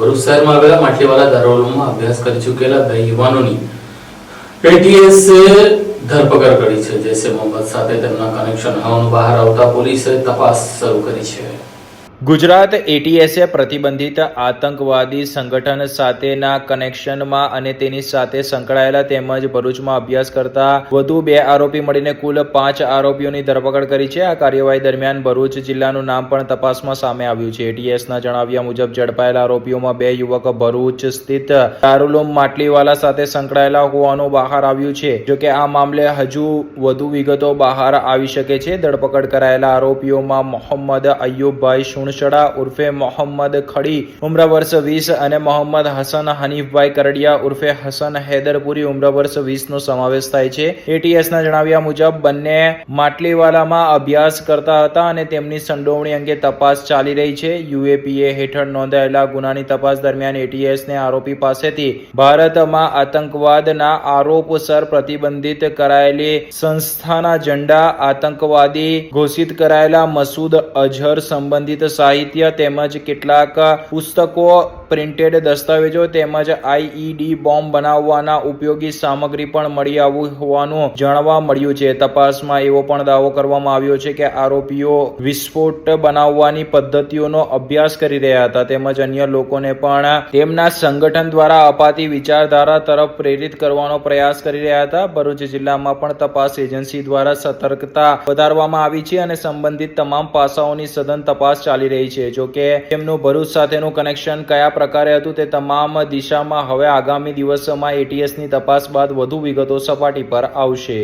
ભરૂચ શહેરમાં આવેલા માટીવાલા દારૂમાં અભ્યાસ કરી ચૂકેલા 2 યુવાનોની એટીએસે ધરપકડ કરી છે। જૈસે મોહમ્મદ સાથે તેમના કનેક્શન હોવાનું બહાર આવતા પોલીસે તપાસ શરૂ કરી છે। ગુજરાત એટીએસે પ્રતિબંધિત આતંકવાદી સંગઠન સાથેના કનેક્શનમાં અને તેની સાથે સંકળાયેલા તેમજ ભરૂચમાં અભ્યાસ કરતા વધુ 2 આરોપી મળીને કુલ 5 આરોપીઓની ધરપકડ કરી છે। આ કાર્યવાહી દરમિયાન ભરૂચ જિલ્લાનું નામ પણ તપાસમાં સામે આવ્યું છે। એટીએસના જણાવ્યા મુજબ ઝડપાયેલા આરોપીઓમાં 2 યુવક ભરૂચ સ્થિત દારૂલુમ માટલીવાલા સાથે સંકળાયેલા હોવાનું બહાર આવ્યું છે। જોકે આ મામલે હજુ વધુ વિગતો બહાર આવી શકે છે। ધરપકડ કરાયેલા આરોપીઓમાં મોહમ્મદ અયુબભાઈ શુણશડા ઉર્ફે મોહમ્મદ ખડી ઉમ્ર વર્ષ 20 અને મોહમ્મદ હસન હનીફભાઈ કરડિયા ઉર્ફે હસન હૈદરપુરી ઉમ્ર વર્ષ 20 નો સમાવેશ થાય છે। એટીએસના જણાવ્યા મુજબ બંને માટલીવાલામાં અભ્યાસ કરતા હતા અને તેમની સંડોવણી અંગે તપાસ ચાલી રહી છે। યુએપીએ હેઠળ નોંધાયેલા ગુનાની તપાસ દરમિયાન એટીએસને આરોપી પાસેથી ભારતમાં આતંકવાદના આરોપસર પ્રતિબંધિત કરાયેલી સંસ્થાના ઝંડા, આતંકવાદી ઘોષિત કરાયેલા મસૂદ અઝહર સંબંધિત સાહિત્ય તેમજ કેટલાક પુસ્તકો, પ્રિન્ટેડ દસ્તાવેજો તેમજ આઈઈડી બોમ્બ બનાવવાના ઉપયોગી સામગ્રી પણ મળી આવ્યું હોવાનું જાણવા મળ્યું છે। તપાસમાં એવો પણ દાવો કરવામાં આવ્યો છે કે આરોપીઓ વિસ્ફોટ બનાવવાની પદ્ધતિઓનો અભ્યાસ કરી રહ્યા હતા તેમજ અન્ય લોકોને પણ તેમના સંગઠન દ્વારા અપાતી વિચારધારા તરફ પ્રેરિત કરવાનો પ્રયાસ કરી રહ્યા હતા। ભરૂચ જિલ્લામાં પણ તપાસ એજન્સી દ્વારા સતર્કતા વધારવામાં આવી છે અને સંબંધિત તમામ પાસાઓની સઘન તપાસ ચાલી રહી છે। જોકે તેમનું ભરૂચ સાથેનું કનેક્શન કયા પ્રકારે હતું તે તમામ દિશામાં હવે આગામી દિવસોમાં એટીએસની તપાસ બાદ વધુ વિગતો સપાટી પર આવશે।